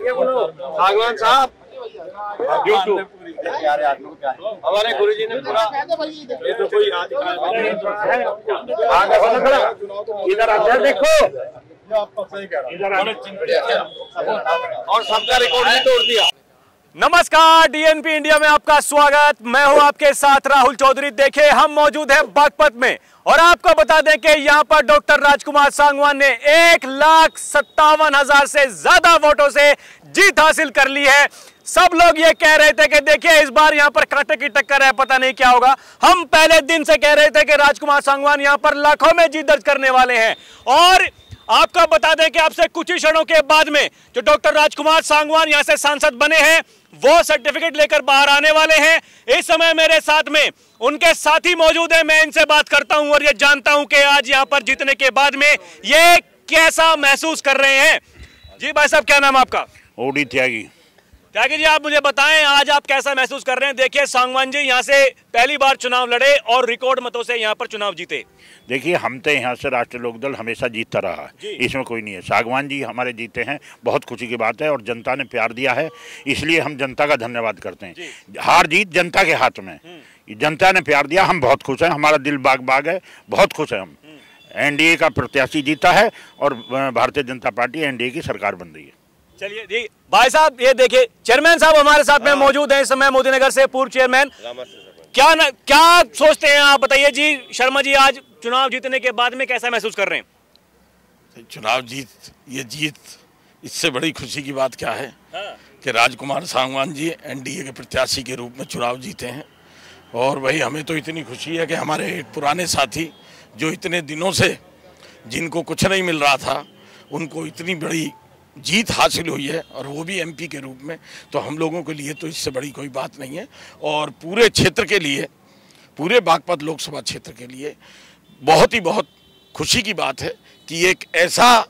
सागवान साहब हमारे गुरुजी ने पूरा ये तो कोई इधर अंदर देखो और सबका रिकॉर्ड भी तोड़ दिया। नमस्कार, डीएनपी इंडिया में आपका स्वागत। मैं हूं आपके साथ राहुल चौधरी। देखे हम मौजूद हैं बागपत में और आपको बता दें कि यहां पर डॉक्टर राजकुमार सांगवान ने 1,57,000 से ज्यादा वोटों से जीत हासिल कर ली है। सब लोग ये कह रहे थे कि देखिए इस बार यहां पर कांटे की टक्कर है, पता नहीं क्या होगा। हम पहले दिन से कह रहे थे कि राजकुमार सांगवान यहां पर लाखों में जीत दर्ज करने वाले हैं और आपको बता दें कि आपसे कुछ ही क्षणों के बाद में जो डॉक्टर राजकुमार सांगवान यहां से सांसद बने हैं वो सर्टिफिकेट लेकर बाहर आने वाले हैं। इस समय मेरे साथ में उनके साथी मौजूद हैं, मैं इनसे बात करता हूं और ये जानता हूं कि आज यहां पर जीतने के बाद में ये कैसा महसूस कर रहे हैं। जी भाई साहब, क्या नाम आपका? ओडी त्यागी। त्यागी जी, आप मुझे बताएं आज आप कैसा महसूस कर रहे हैं? देखिए सांगवान जी यहां से पहली बार चुनाव लड़े और रिकॉर्ड मतों से यहां पर चुनाव जीते। देखिए हम तो यहाँ से राष्ट्रीय लोकदल हमेशा जीतता रहा है, इसमें कोई नहीं है। सांगवान जी हमारे जीते हैं, बहुत खुशी की बात है और जनता ने प्यार दिया है, इसलिए हम जनता का धन्यवाद करते हैं। हार जीत जनता के हाथ में, जनता ने प्यार दिया, हम बहुत खुश हैं, हमारा दिल बाग बाग है, बहुत खुश हैं हम। एनडीए का प्रत्याशी जीता है और भारतीय जनता पार्टी एनडीए की सरकार बन रही है। चलिए जी भाई साहब, ये देखिए चेयरमैन साहब हमारे साथ में मौजूद हैं इस समय, मोदीनगर से पूर्व चेयरमैन। क्या सोचते हैं आप, बताइए जी। शर्मा जी, आज चुनाव जीतने के बाद में कैसा महसूस कर रहे हैं? चुनाव जीत, ये जीत, इससे बड़ी खुशी की बात क्या है कि राजकुमार सांगवान जी एनडीए के प्रत्याशी के रूप में चुनाव जीते हैं। और वही हमें तो इतनी खुशी है कि हमारे एक पुराने साथी जो इतने दिनों से जिनको कुछ नहीं मिल रहा था उनको इतनी बड़ी जीत हासिल हुई है और वो भी एमपी के रूप में, तो हम लोगों के लिए तो इससे बड़ी कोई बात नहीं है। और पूरे क्षेत्र के लिए, पूरे बागपत लोकसभा क्षेत्र के लिए बहुत खुशी की बात है कि एक ऐसा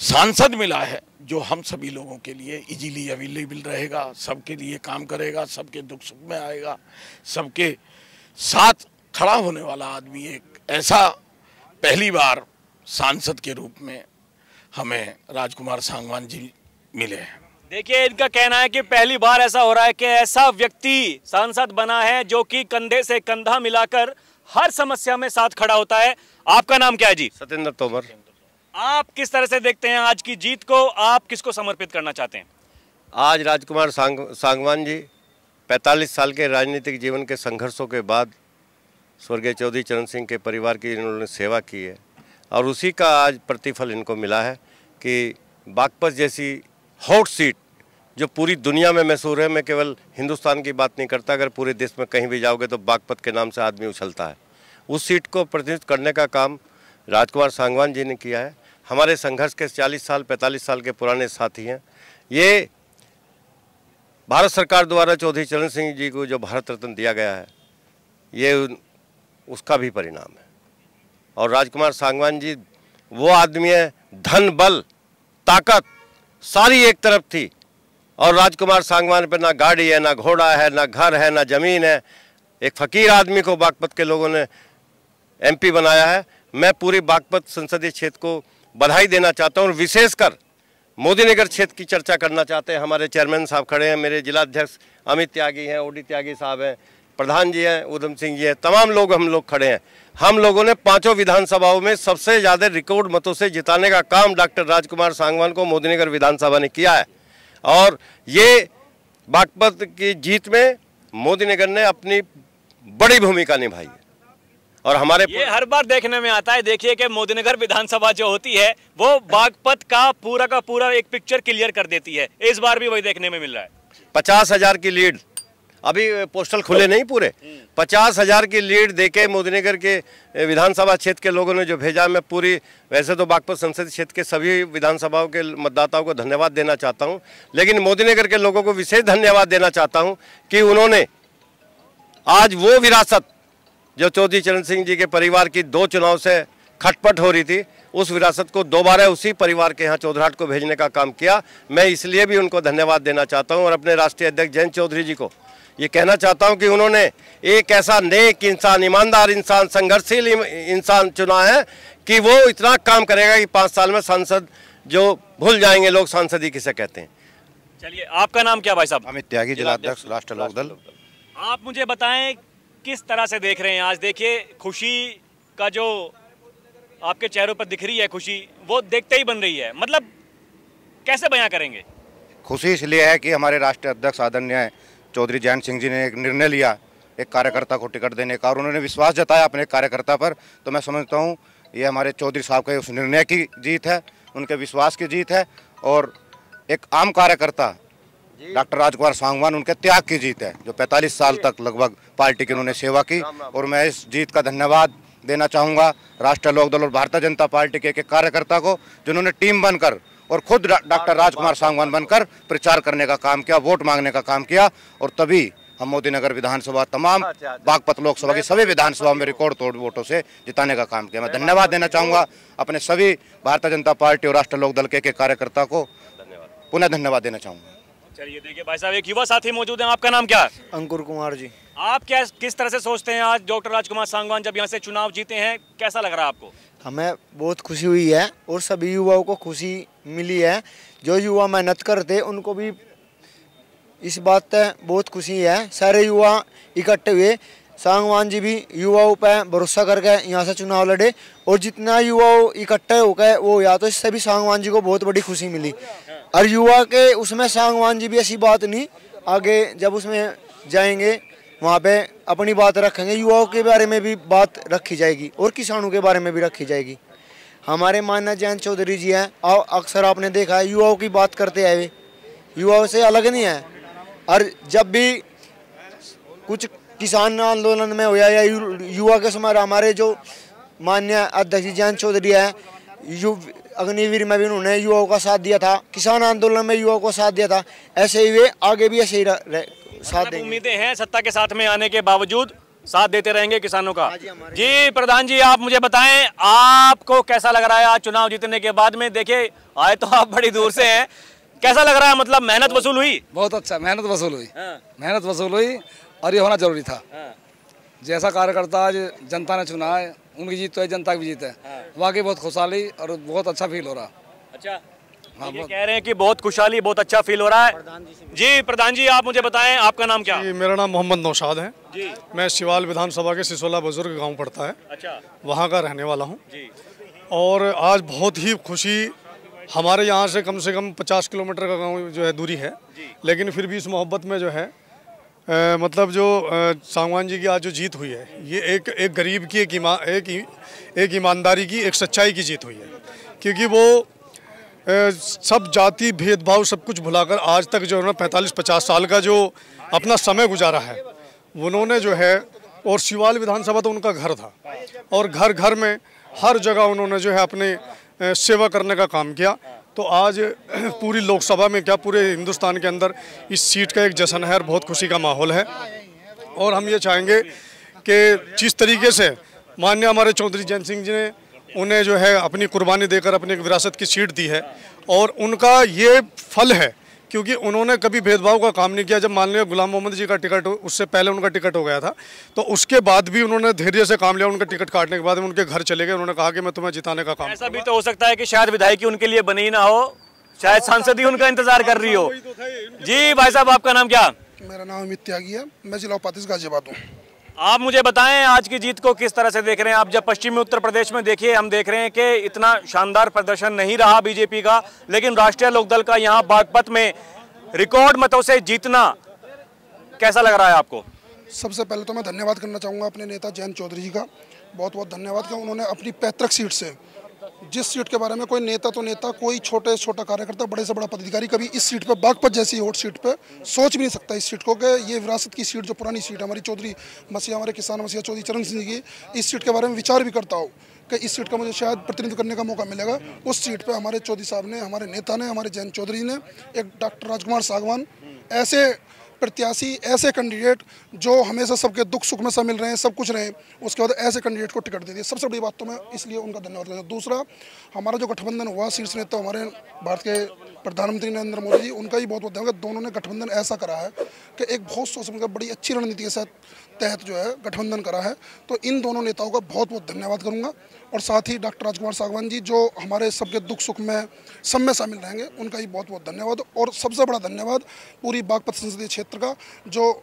सांसद मिला है जो हम सभी लोगों के लिए इजीली अवेलेबल रहेगा, सबके लिए काम करेगा, सबके दुख सुख में आएगा, सबके साथ खड़ा होने वाला आदमी। एक ऐसा पहली बार सांसद के रूप में हमें राजकुमार सांगवान जी मिले हैं। देखिए इनका कहना है कि पहली बार ऐसा हो रहा है कि ऐसा व्यक्ति सांसद बना है जो कि कंधे से कंधा मिलाकर हर समस्या में साथ खड़ा होता है। आपका नाम क्या है जी? सत्येंद्र तोमर। आप किस तरह से देखते हैं आज की जीत को? आप किसको समर्पित करना चाहते हैं? आज राजकुमार सांगवान जी 45 साल के राजनीतिक जीवन के संघर्षों के बाद स्वर्गीय चौधरी चरण सिंह के परिवार की इन्होंने सेवा की है और उसी का आज प्रतिफल इनको मिला है कि बागपत जैसी हॉट सीट जो पूरी दुनिया में मशहूर है, मैं केवल हिंदुस्तान की बात नहीं करता, अगर पूरे देश में कहीं भी जाओगे तो बागपत के नाम से आदमी उछलता है। उस सीट को प्रतिनिधित्व करने का काम राजकुमार सांगवान जी ने किया है। हमारे संघर्ष के 40 साल 45 साल के पुराने साथी हैं। ये भारत सरकार द्वारा चौधरी चरण सिंह जी को जो भारत रत्न दिया गया है, ये उसका भी परिणाम है। और राजकुमार सांगवान जी वो आदमी है, धन बल ताकत सारी एक तरफ थी और राजकुमार सांगवान पे ना गाड़ी है, ना घोड़ा है, ना घर है, ना ज़मीन है। एक फ़कीर आदमी को बागपत के लोगों ने एमपी बनाया है। मैं पूरी बागपत संसदीय क्षेत्र को बधाई देना चाहता हूँ और विशेषकर मोदीनगर क्षेत्र की चर्चा करना चाहते हैं। हमारे चेयरमैन साहब खड़े हैं, मेरे जिलाध्यक्ष अमित त्यागी हैं, ओडी त्यागी साहब हैं, प्रधान जी हैं, उधम सिंह जी हैं, तमाम लोग हम लोग खड़े हैं। हम लोगों ने 5 विधानसभाओं में सबसे ज़्यादा रिकॉर्ड मतों से जिताने का काम डॉक्टर राजकुमार सांगवान को मोदीनगर विधानसभा ने किया है और ये बागपत की जीत में मोदीनगर ने अपनी बड़ी भूमिका निभाई है। और हमारे ये हर बार देखने में आता है, देखिए कि मोदीनगर विधानसभा जो होती है वो बागपत का पूरा एक पिक्चर क्लियर कर देती है। इस बार भी वही देखने में मिल रहा है। 50,000 की लीड, अभी पोस्टल खुले नहीं पूरे, 50,000 की लीड देके मोदीनगर के विधानसभा क्षेत्र के लोगों ने जो भेजा, मैं पूरी वैसे तो बागपत संसदीय क्षेत्र के सभी विधानसभाओं के मतदाताओं को धन्यवाद देना चाहता हूं, लेकिन मोदीनगर के लोगों को विशेष धन्यवाद देना चाहता हूं कि उन्होंने आज वो विरासत जो चौधरी चरण सिंह जी के परिवार की 2 चुनाव से खटपट हो रही थी, उस विरासत को दोबारा उसी परिवार के यहाँ चौधराट को भेजने का काम किया। मैं इसलिए भी उनको धन्यवाद देना चाहता हूँ और अपने राष्ट्रीय अध्यक्ष जयंत चौधरी जी को ये कहना चाहता हूं कि उन्होंने एक ऐसा नेक इंसान, ईमानदार इंसान, संघर्षशील इंसान चुना है कि वो इतना काम करेगा कि 5 साल में सांसद जो भूल जाएंगे लोग सांसद ही किसे कहते हैं। चलिए, आपका नाम क्या भाई साहब? अमित त्यागी, जिला अध्यक्ष राष्ट्र लोकदल। आप मुझे बताएं किस तरह से देख रहे हैं आज? देखिए, खुशी का जो आपके चेहरों पर दिख रही है खुशी, वो देखते ही बन रही है। मतलब कैसे बयां करेंगे? खुशी इसलिए है कि हमारे राष्ट्रीय अध्यक्ष आदरणीय चौधरी जयंत सिंह जी ने एक निर्णय लिया एक कार्यकर्ता को टिकट देने का, और उन्होंने विश्वास जताया अपने कार्यकर्ता पर। तो मैं समझता हूँ ये हमारे चौधरी साहब के उस निर्णय की जीत है, उनके विश्वास की जीत है, और एक आम कार्यकर्ता डॉक्टर राजकुमार सांगवान उनके त्याग की जीत है, जो 45 साल तक लगभग पार्टी की उन्होंने सेवा की। और मैं इस जीत का धन्यवाद देना चाहूँगा राष्ट्रीय लोकदल और भारतीय जनता पार्टी के एक कार्यकर्ता को, जिन्होंने टीम बनकर और खुद डॉक्टर राजकुमार सांगवान बनकर प्रचार करने का काम किया, वोट मांगने का काम किया, और तभी हम मोदी नगर विधानसभा, तमाम बागपत लोकसभा की सभी विधानसभा में रिकॉर्ड तोड़ वोटों से जिताने का काम किया। मैं धन्यवाद देना चाहूँगा अपने सभी भारतीय जनता पार्टी और राष्ट्रीय लोकदल के कार्यकर्ता को, पुनः धन्यवाद देना चाहूँगा। चलिए, देखिए भाई साहब, एक युवा साथी मौजूद हैं। आपका नाम क्या है? अंकुर कुमार जी। आप किस तरह से सोचते हैं आज डॉक्टर राजकुमार सांगवान जब यहाँ से चुनाव जीते हैं, कैसा लग रहा है आपको? हमें बहुत खुशी हुई है और सभी युवाओं को खुशी मिली है। जो युवा मेहनत करते उनको भी इस बात पर बहुत खुशी है। सारे युवा इकट्ठे हुए, सांगवान जी भी युवाओं पर भरोसा करके यहाँ से चुनाव लड़े, और जितना युवाओं इकट्ठे होकर वो या तो इससे भी सांगवान जी को बहुत बड़ी खुशी मिली। और युवा के उसमें सांगवान जी भी ऐसी बात नहीं, आगे जब उसमें जाएंगे वहाँ पे अपनी बात रखेंगे, युवाओं के बारे में भी बात रखी जाएगी और किसानों के बारे में भी रखी जाएगी। हमारे माननीय जयंत चौधरी जी हैं, और अक्सर आपने देखा है युवाओं की बात करते आए हुए, युवाओं से अलग नहीं है। और जब भी कुछ किसान आंदोलन में होया या युवा के समय हमारे जो माननीय अध्यक्ष जयंत चौधरी है, अग्निवीर में भी उन्होंने युवाओं का साथ दिया था, किसान आंदोलन में युवाओं को साथ दिया था, ऐसे ही वे आगे भी ऐसे ही साथ देंगे। उम्मीदें हैं सत्ता के साथ में आने के बावजूद साथ देते रहेंगे किसानों का। जी प्रधान जी, आप मुझे बताएं आपको कैसा लग रहा है आज चुनाव जीतने के बाद में? देखिए, आए तो आप बड़ी दूर से हैं, कैसा लग रहा है? मतलब मेहनत वसूल हुई? बहुत अच्छा, मेहनत वसूल हुई। मेहनत वसूल हुई और ये होना जरूरी था। जैसा कार्यकर्ता आज जनता ने चुना है, उनकी जीत तो है, जनता की जीत है। वाकई बहुत खुशहाली और बहुत अच्छा फील हो रहा। अच्छा, हाँ, ये कह रहे हैं कि बहुत खुशहाली, बहुत अच्छा फील हो रहा है। जी प्रधान जी, आप मुझे बताएं आपका नाम क्या? जी, मेरा नाम मोहम्मद नौशाद है जी। मैं सिवाल विधानसभा के सिसोला बुजुर्ग गांव पड़ता है, अच्छा, वहाँ का रहने वाला हूँ जी। और आज बहुत ही खुशी, हमारे यहाँ से कम 50 किलोमीटर का गाँव जो है दूरी है, लेकिन फिर भी इस मोहब्बत में जो है मतलब जो सांगवान जी की आज जो जीत हुई है, ये एक गरीब की एक ईमानदारी की, एक सच्चाई की जीत हुई है। क्योंकि वो सब जाति भेदभाव सब कुछ भुलाकर आज तक जो है ना 45-50 साल का जो अपना समय गुजारा है उन्होंने जो है, और सिवाल विधानसभा तो उनका घर था, और घर घर में हर जगह उन्होंने जो है अपने सेवा करने का काम किया। तो आज पूरी लोकसभा में क्या पूरे हिंदुस्तान के अंदर इस सीट का एक जश्न है और बहुत खुशी का माहौल है। और हम ये चाहेंगे कि जिस तरीके से माननीय हमारे चौधरी जयंत सिंह जी ने उन्हें जो है अपनी कुर्बानी देकर अपनी एक विरासत की सीट दी है, और उनका ये फल है क्योंकि उन्होंने कभी भेदभाव का काम नहीं किया। जब माननीय गुलाम मोहम्मद जी का टिकट, उससे पहले उनका टिकट हो गया था, तो उसके बाद भी उन्होंने धैर्य से काम लिया। उनका टिकट काटने के बाद उनके घर चले गए, उन्होंने कहा कि मैं तुम्हें जिताने का काम। ऐसा भी तो हो सकता है कि शायद विधायकी उनके लिए बनी ही ना हो, शायद सांसद ही उनका इंतजार कर रही हो। जी भाई साहब, आपका नाम क्या? मेरा नाम अमित त्यागी है, मैं जिला उपाध्यक्ष गाजियाबाद हूँ। आप मुझे बताएं आज की जीत को किस तरह से देख रहे हैं आप? जब पश्चिमी उत्तर प्रदेश में देखिए, हम देख रहे हैं कि इतना शानदार प्रदर्शन नहीं रहा बीजेपी का, लेकिन राष्ट्रीय लोकदल का यहाँ बागपत में रिकॉर्ड मतों से जीतना कैसा लग रहा है आपको? सबसे पहले तो मैं धन्यवाद करना चाहूँगा अपने नेता जयंत चौधरी जी का, बहुत बहुत धन्यवाद कि उन्होंने अपनी पैतृक सीट से, जिस सीट के बारे में कोई नेता तो नेता, कोई छोटे से छोटा कार्यकर्ता, बड़े से बड़ा पदाधिकारी कभी इस सीट पे, बागपत जैसी हॉट सीट पे सोच भी नहीं सकता इस सीट को, कि ये विरासत की सीट, जो पुरानी सीट है हमारी चौधरी मसीहा, हमारे किसान मसीहा चौधरी चरण सिंह की, इस सीट के बारे में विचार भी करता हो कि इस सीट का मुझे शायद प्रतिनिधित्व करने का मौका मिलेगा। उस सीट पे हमारे चौधरी साहब ने, हमारे नेता ने, हमारे जयंत चौधरी ने, एक डॉक्टर राजकुमार सांगवान, ऐसे प्रत्याशी, ऐसे कैंडिडेट जो हमेशा सबके दुख सुख में शामिल रहे, सब कुछ रहे, उसके बाद ऐसे कैंडिडेट को टिकट दे दिया। सबसे बड़ी बात तो मैं इसलिए उनका धन्यवाद करता हूँ। दूसरा, हमारा जो गठबंधन हुआ शीर्ष नेता हमारे भारत के प्रधानमंत्री नरेंद्र मोदी जी, उनका भी बहुत बहुत धन्यवाद। दोनों ने गठबंधन ऐसा करा है कि एक बहुत सोच समझकर बड़ी अच्छी रणनीति के तहत जो है गठबंधन करा है, तो इन दोनों नेताओं का बहुत बहुत धन्यवाद करूंगा। और साथ ही डॉक्टर राजकुमार सागवान जी जो हमारे सबके दुख सुख में सब में शामिल रहेंगे, उनका भी बहुत बहुत धन्यवाद। और सबसे बड़ा धन्यवाद पूरी बागपत संसदीय क्षेत्र का, जो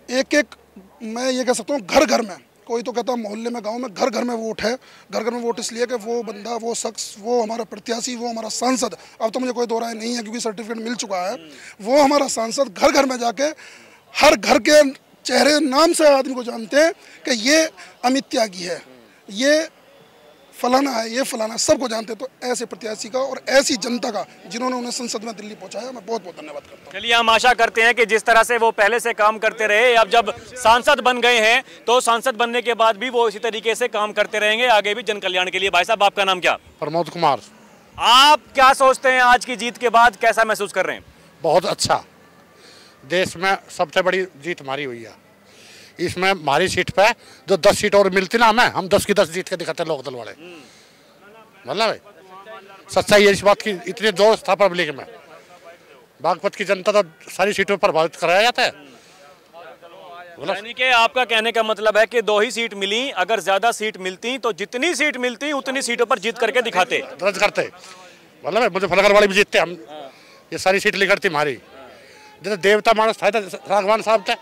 एक एक मैं ये कह सकता हूँ घर घर में, कोई तो कहता है मोहल्ले में, गांव में, घर घर में वोट है। घर घर में वोट इसलिए कि वो बंदा, वो शख्स, वो हमारा प्रत्याशी, वो हमारा सांसद, अब तो मुझे कोई दो राय नहीं है क्योंकि सर्टिफिकेट मिल चुका है, वो हमारा सांसद घर घर में जाके हर घर के चेहरे नाम से आदमी को जानते हैं कि ये अमित त्यागी है, ये फलाना है, ये फलाना, सबको जानते हैं। तो ऐसे प्रत्याशी का और ऐसी जनता का जिन्होंने उन्हें संसद में दिल्ली पहुंचाया, मैं बहुत बहुत धन्यवाद करता हूं। चलिए, हम आशा करते हैं कि जिस तरह से वो पहले से काम करते रहे, अब जब सांसद बन गए हैं तो सांसद बनने के बाद भी वो इसी तरीके से काम करते रहेंगे, आगे भी जन कल्याण के लिए। भाई साहब, आपका नाम क्या? प्रमोद कुमार। आप क्या सोचते हैं, आज की जीत के बाद कैसा महसूस कर रहे हैं? बहुत अच्छा, देश में सबसे बड़ी जीत हमारी हुई है। इसमें हमारी सीट पे जो 10 सीट और मिलती ना हमें, हम 10 की 10 जीत के दिखाते लोकदल वाले। मतलब भाई सच्चाई है इस बात की, इतने जोश था पब्लिक में। बागपत की जनता तो सारी सीटों पर प्रभावित कराया जाता है। यानी कि आपका कहने का मतलब है कि 2 ही सीट मिली, अगर ज्यादा सीट मिलती तो जितनी सीट मिलती उतनी सीटों पर जीत करके दिखाते, दर्ज करते। मतलब मुझे फलगर वाली भी जीतते हम, ये सारी सीट लेकर थी हमारी। जैसे देवता मानस था राघवान साहब थे,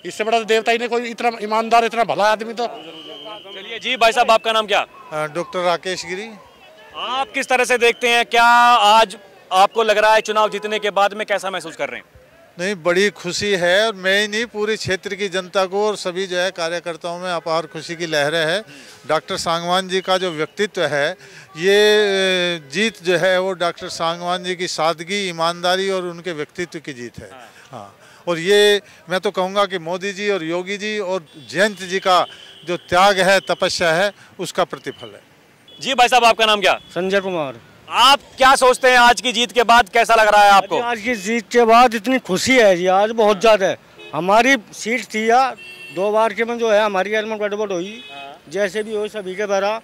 इससे बड़ा तो देवता ही नहीं कोई, इतना ईमानदार, इतना भला आदमी। तो चलिए जी, भाई साहब, आपका नाम क्या? डॉक्टर राकेश गिरी। आप किस तरह से देखते हैं, क्या आज आपको लग रहा है चुनाव जीतने के बाद में कैसा महसूस कर रहे हैं? नहीं, बड़ी खुशी है, और मैं ही नहीं, पूरे क्षेत्र की जनता को और सभी जो है कार्यकर्ताओं में अपार खुशी की लहरें है। डॉक्टर सांगवान जी का जो व्यक्तित्व है, ये जीत जो है वो डॉक्टर सांगवान जी की सादगी, ईमानदारी और उनके व्यक्तित्व की जीत है। हाँ, और ये मैं तो कहूँगा कि मोदी जी और योगी जी और जयंत जी का जो त्याग है, तपस्या है, उसका प्रतिफल है। जी भाई साहब, आपका नाम क्या? संजय कुमार। आप क्या सोचते हैं, आज की जीत के बाद कैसा लग रहा है आपको? आज की जीत के बाद इतनी खुशी है जी, आज बहुत ज़्यादा है। हमारी सीट थी या 2 बार के में जो है हमारी में गड़बड़ हुई, जैसे भी हो सभी के भरा,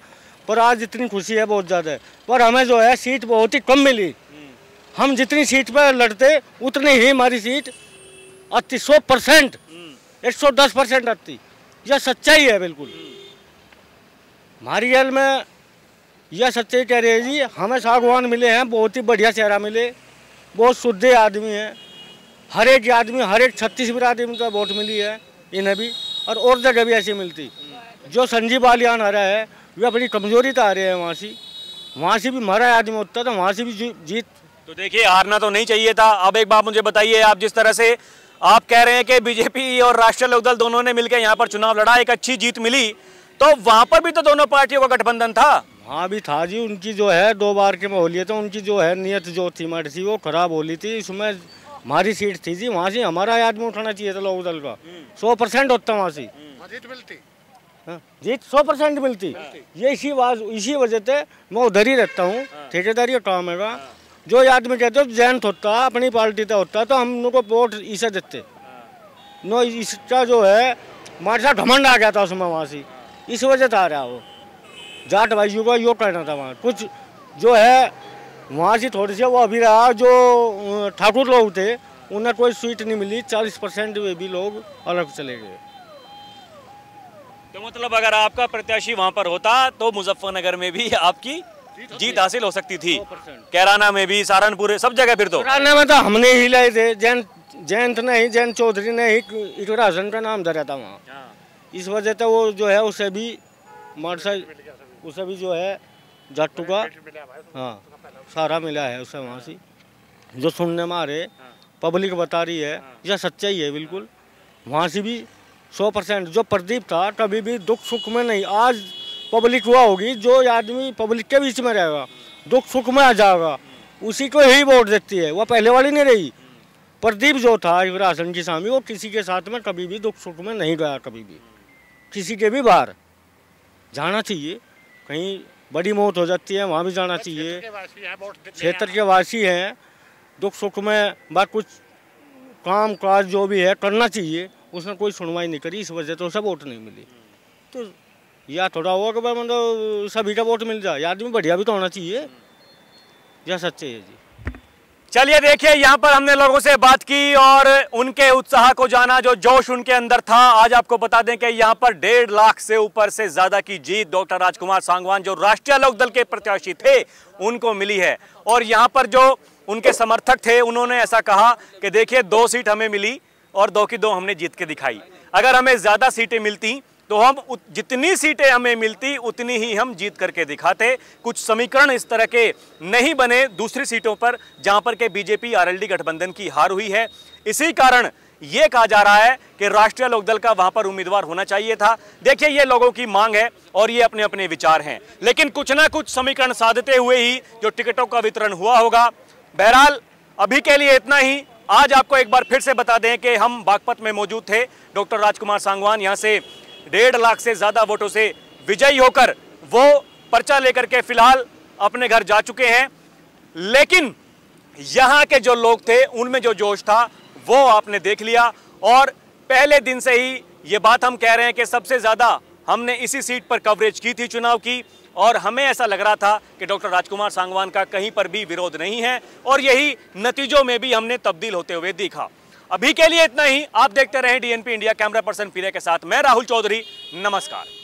पर आज इतनी खुशी है बहुत ज़्यादा। पर हमें जो है सीट बहुत ही कम मिली। हम जितनी सीट पर लड़ते उतनी ही हमारी सीट 100%, 110% आती। यह सच्चाई है बिल्कुल। हमारी गैल में यह सच्चाई कह रही है जी, हमें सागवान मिले हैं, बहुत ही बढ़िया चेहरा मिले, बहुत शुद्ध आदमी हैं। हर एक आदमी, हर एक छत्तीसगढ़ आदमी का वोट मिली है इन्हें भी, और जगह भी ऐसी मिलती। जो संजीव बालियान आ रहा है वह अपनी कमजोरी तो आ रहे हैं, वहाँ से भी हमारा आदमी होता था, वहाँ से भी जीत। तो देखिए, हारना तो नहीं चाहिए था। अब एक बात मुझे बताइए, आप जिस तरह से आप कह रहे हैं कि बीजेपी और राष्ट्रीय लोकदल दोनों ने मिलकर यहाँ पर चुनाव लड़ा, एक अच्छी जीत मिली, तो वहाँ पर भी तो दोनों पार्टियों का गठबंधन था। हाँ भी था जी, उनकी जो है 2 बार के माहौलियत है, उनकी जो है नियत जो थी मर्ड थी वो खराब हो ली थी। इसमें हमारी सीट थी जी, वहाँ से हमारा आदमी उठाना चाहिए था लोकदल का। 100% होता वहाँ से जीत मिलती, जीत 100% मिलती। ये इसी वजह से मैं उधर ही रहता हूँ, ठेकेदारी का काम है। जो आदमी कहते हो जयंत होता अपनी पार्टी का होता तो हम लोग को वोट इसे देते। नो, इसका जो है हमारे साथ घमंड आ गया था उसमें, वहाँ से इस वजह से आ रहा वो जाट भाइयों का यो कहना था। वहाँ कुछ जो है वहाँ से थोड़ी सी वो अभी रहा, जो ठाकुर लोग थे उन्हें कोई सीट नहीं मिली, 40% भी लोग अलग चले गए। तो मतलब अगर आपका प्रत्याशी वहाँ पर होता तो मुजफ्फरनगर में भी आपकी जीत हासिल हो सकती थी, कैराना में भी, सहारनपुर, सब जगह। फिर तो कैराना में तो हमने ही लाए थे, जयंत ने ही, जयंत चौधरी ने ही इकरा हसन का नाम धरा था वहाँ। इस वजह से वो जो है उसे भी उसे भी जो है जाटू का हाँ सारा मिला है उसे वहाँ से, जो सुनने में आ रहे पब्लिक बता रही है, यह सच्चाई है बिल्कुल। वहाँ से भी 100%। जो प्रदीप था कभी भी दुख सुख में नहीं, आज पब्लिक हुआ होगी, जो आदमी पब्लिक के बीच में रहेगा दुख सुख में आ जाएगा उसी को ही वोट देती है, वो पहले वाली नहीं रही। प्रदीप जो था राशन की स्वामी, वो किसी के साथ में कभी भी दुख सुख में नहीं गया, कभी भी किसी के भी बाहर जाना चाहिए। कहीं बड़ी मौत हो जाती है वहाँ भी जाना चाहिए। क्षेत्र के वासी हैं, दुख सुख में बात कुछ काम काज जो भी है करना चाहिए, उसने कोई सुनवाई नहीं करी, इस वजह से उसे वोट नहीं मिली। तो या थोड़ा हुआ कि भाई मतलब सभी का वोट मिल जाए, आदमी बढ़िया भी तो होना चाहिए, यह सच्चे है जी। चलिए देखिए, यहाँ पर हमने लोगों से बात की और उनके उत्साह को जाना, जो जोश उनके अंदर था। आज आपको बता दें कि यहाँ पर 1.5 लाख से ऊपर से ज्यादा की जीत डॉक्टर राजकुमार सांगवान जो राष्ट्रीय लोकदल के प्रत्याशी थे उनको मिली है। और यहाँ पर जो उनके समर्थक थे उन्होंने ऐसा कहा कि देखिए 2 सीट हमें मिली और 2 की 2 हमने जीत के दिखाई। अगर हमें ज्यादा सीटें मिलती तो हम जितनी सीटें हमें मिलती उतनी ही हम जीत करके दिखाते। कुछ समीकरण इस तरह के नहीं बने दूसरी सीटों पर जहां पर के बीजेपी आरएलडी गठबंधन की हार हुई है। इसी कारण यह कहा जा रहा है कि राष्ट्रीय लोकदल का वहां पर उम्मीदवार होना चाहिए था। देखिए, ये लोगों की मांग है और ये अपने अपने विचार हैं, लेकिन कुछ ना कुछ समीकरण साधते हुए ही जो टिकटों का वितरण हुआ होगा। बहरहाल अभी के लिए इतना ही। आज आपको एक बार फिर से बता दें कि हम बागपत में मौजूद थे। डॉक्टर राजकुमार सांगवान यहाँ से 1.5 लाख से ज्यादा वोटों से विजयी होकर वो पर्चा लेकर के फिलहाल अपने घर जा चुके हैं। लेकिन यहां के जो लोग थे उनमें जो जोश था वो आपने देख लिया। और पहले दिन से ही ये बात हम कह रहे हैं कि सबसे ज्यादा हमने इसी सीट पर कवरेज की थी चुनाव की, और हमें ऐसा लग रहा था कि डॉक्टर राजकुमार सांगवान का कहीं पर भी विरोध नहीं है, और यही नतीजों में भी हमने तब्दील होते हुए देखा। अभी के लिए इतना ही। आप देखते रहें डीएनपी इंडिया। कैमरा पर्सन पीरे के साथ मैं राहुल चौधरी। नमस्कार।